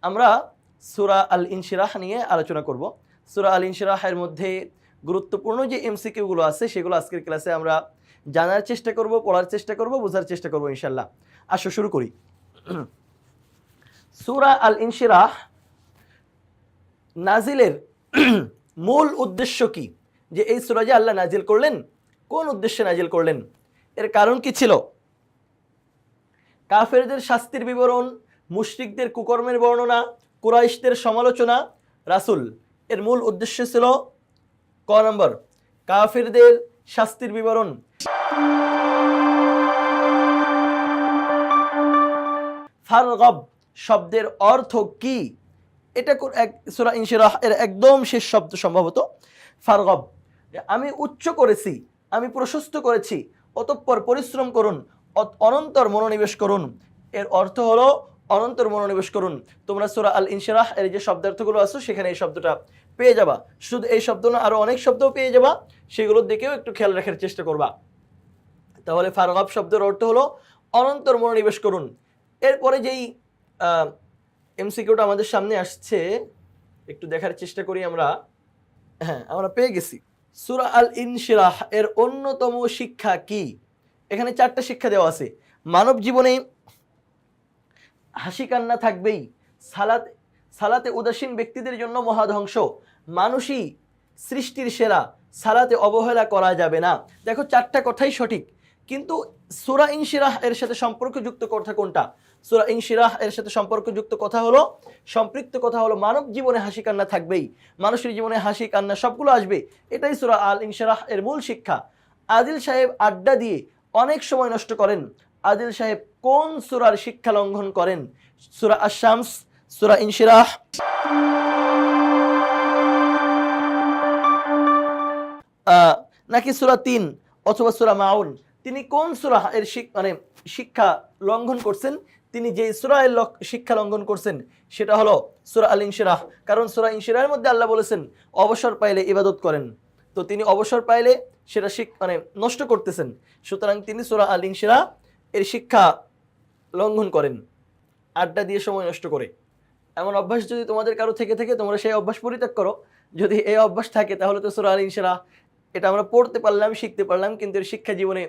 আমরা সূরা আল ইনশিরাহ নিয়ে আলোচনা করব। সূরা আল ইনশিরাহের মধ্যে গুরুত্বপূর্ণ যে এমসিকিউগুলো আছে সেগুলো আজকের ক্লাসে আমরা জানার চেষ্টা করব, পড়ার চেষ্টা করব, বোঝার চেষ্টা করব ইনশাআল্লাহ। আসো শুরু করি। সূরা আল ইনশিরাহ নাজিলের মূল উদ্দেশ্য কি? যে এই সূরা যে আল্লাহ নাজিল করলেন, কোন উদ্দেশ্যে নাজিল করলেন, এর কারণ কি ছিল? কাফেরদের শাস্তির বিবরণ, মুশরিকদের কুকর্মের বর্ণনা, কুরাইশদের সমালোচনা, রাসূল এর মূল উদ্দেশ্য ছিল ক নম্বর কাফেরদের শাস্তির বিবরণ। ফারগব শব্দের অর্থ কি? এটা সূরা ইনশিরাহ এর একদম শেষ শব্দ সম্ভবত ফারগব। আমি উচ্চ করেছি, আমি প্রশস্ত করেছি, অতঃপর পরিশ্রম করুন, অনন্তর মনোনিবেশ করুন। এর অর্থ হলো অনন্তর মনোনিবেশ করুন। তোমরা সূরা আল ইনশিরাহ এর যে শব্দার্থগুলো আছে সেখানে এই শব্দটা পেয়ে যাবা। শুধু এই শব্দ না, আরো অনেক শব্দও পেয়ে যাবা, সেগুলোর দিকেও একটু খেয়াল রাখার চেষ্টা করবা। তাহলে ফারগব শব্দের অর্থ হলো অনন্তর মনোনিবেশ করুন। এরপরে যেই এমসিকিউটা আমাদের সামনে আসছে একটু দেখার চেষ্টা করি আমরা। হ্যাঁ, আমরা পেয়ে গেছি। সূরা আল ইনশিরাহ এর অন্যতম শিক্ষা কি? এখানে 4টা শিক্ষা দেওয়া আছে। মানব জীবনে হাসি কান্না থাকবেই, সালাতে উদাসীন ব্যক্তিদের জন্য মহাধ্বংস, মানুষই সৃষ্টির সেরা, সালাতে অবহেলা করা যাবে না। দেখো 4টা কথাই সঠিক, কিন্তু সূরা ইনশিরাহ এর সাথে সম্পর্কযুক্ত কথা কোনটা? সূরা ইনশিরাহ এর সাথে সম্পর্কযুক্ত কথা হলো, সম্পৃক্ত কথা হলো মানব জীবনে হাসি কান্না থাকবেই, মানুষের জীবনে হাসি কান্না সবগুলো আসবে। এটাই সূরা আল ইনশিরাহ এর মূল শিক্ষা। আদিল সাহেব আড্ডা দিয়ে অনেক সময় নষ্ট করেন। আদিল সাহেব কোন সূরার শিক্ষা লঙ্ঘন করেন? সূরা আশ-শামস, সূরা ইনশিরাহ, নাকি সূরা 3 অথবা সূরা মাউন? তিনি কোন সূরা এর শিক্ষা লঙ্ঘন করছেন? তিনি যে সূরা এর শিক্ষা লঙ্ঘন করছেন সেটা হলো সূরা আল ইনশিরাহ। কারণ সূরা ইনশিরাহের মধ্যে আল্লাহ বলেছেন অবসর পাইলে ইবাদত করেন, তো তিনি অবসর পাইলে সেটা নষ্ট করতেছেন। সুতরাং তিনি সূরা আল ইনশিরাহ এর শিক্ষা লঙ্ঘন করেন, আড্ডা দিয়ে সময় নষ্ট করে। এমন অভ্যাস যদি তোমাদের কারো থেকে তোমরা সেই অভ্যাস পরিত্যাগ করো। যদি এই অভ্যাস থাকে তাহলে তো সূরা আল ইনশিরাহ এটা আমরা পড়তে পারলাম, শিখতে পারলাম, কিন্তু এর শিক্ষা জীবনে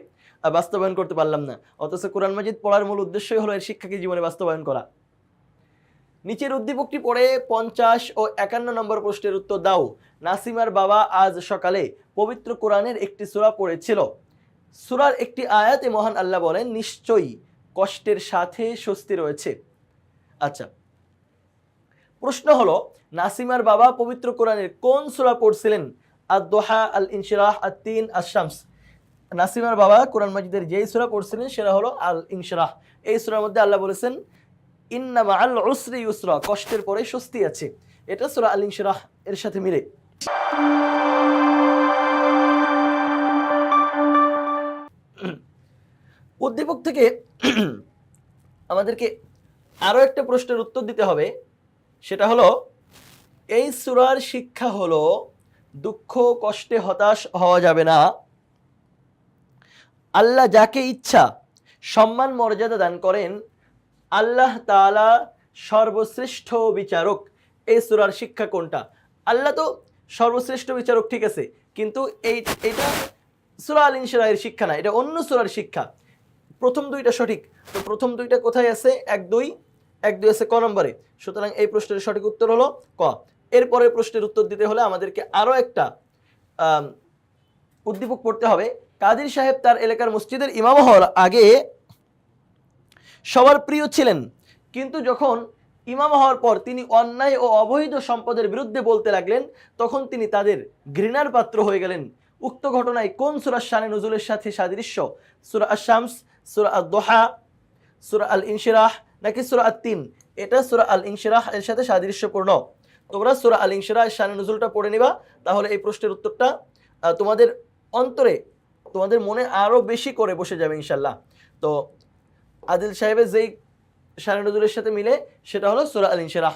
বাস্তবায়ন করতে পারলাম না। অথচ কোরআন মাজিদ পড়ার মূল উদ্দেশ্যই হলো এর শিক্ষাকে জীবনে বাস্তবায়ন করা। নিচের উদ্দীপকটি পড়ে 50 ও 51 নম্বর প্রশ্নের উত্তর দাও। নাসিমার বাবা আজ সকালে পবিত্র কোরআনের একটি সূরা পড়েছিল। সূরার একটি আয়াতে মহান আল্লাহ বলেন, নিশ্চয়ই কষ্টের সাথে স্বস্তি রয়েছে। আচ্ছা, প্রশ্ন হলো নাসিমার বাবা পবিত্র কোরআনের কোন সূরা পড়ছিলেন? আদ-দোহা, আল ইনশিরাহ, আত-তিন, আশ-শামস। নাসিমার বাবা কোরআন মাজিদের যেই সূরা পড়ছিলেন সেটা হলো আল ইনশিরাহ। এই সূরার মধ্যে আল্লাহ বলেছেন ইন্না মাআল উসরি ইউসরা, কষ্টের পরে স্বস্তি আছে। এটা সূরা আল ইনশিরাহ এর সাথে মিলে। উদ্দীপক থেকে আমাদেরকে আরো একটা প্রশ্নের উত্তর দিতে হবে। সেটা হলো এই সূরার শিক্ষা হলো দুঃখ কষ্টে হতাশ হওয়া যাবে না। আল্লাহ যাকে ইচ্ছা সম্মান মর্যাদা দান করেন। আল্লাহ তাআলা সর্বশ্রেষ্ঠ বিচারক। এই সূরার শিক্ষা কোনটা? আল্লাহ তো সর্বশ্রেষ্ঠ বিচারক, ঠিক আছে, কিন্তু এইটা সূরা আল ইনশিরাহের শিক্ষা না, এটা অন্য সূরার শিক্ষা। প্রথম দুইটা সঠিক, তো প্রথম দুইটা কোথায় আছে? 1-2 আছে ক নম্বরে। সুতরাং এই প্রশ্নের সঠিক উত্তর হলো ক। এরপরে প্রশ্নের উত্তর দিতে হলে আমাদেরকে আরো একটা উদ্দীপক পড়তে হবে। কাদির সাহেব তার এলাকার মসজিদের ইমাম হওয়ার আগে সবার প্রিয় ছিলেন, কিন্তু যখন ইমাম হওয়ার পর তিনি অন্যায় ও অবৈধ সম্পদের বিরুদ্ধে বলতে লাগলেন, তখন তিনি তাদের ঘৃণার পাত্র হয়ে গেলেন। উক্ত ঘটনায় কোন সূরার শানে নুজুলের সাথে সাদৃশ্য? সূরা আশ-শামস, সূরা আদ-দোহা, সূরা আল ইনশিরাহ, নাকি সূরা আত-তিন? এটা সূরা আল ইনশিরাহ এর সাথে সাদৃশ্যপূর্ণ। তোমরা সূরা আল ইনশিরাহ এর শানে নুজুলটা পড়ে নিবা, তাহলে এই প্রশ্নের উত্তরটা তোমাদের অন্তরে, তোমাদের মনে আরো বেশি করে বসে যাবে ইনশাআল্লাহ। তো আদিল সাহেবের যেই শানে নুজুলের সাথে মিলে সেটা হলো সূরা আল ইনশিরাহ।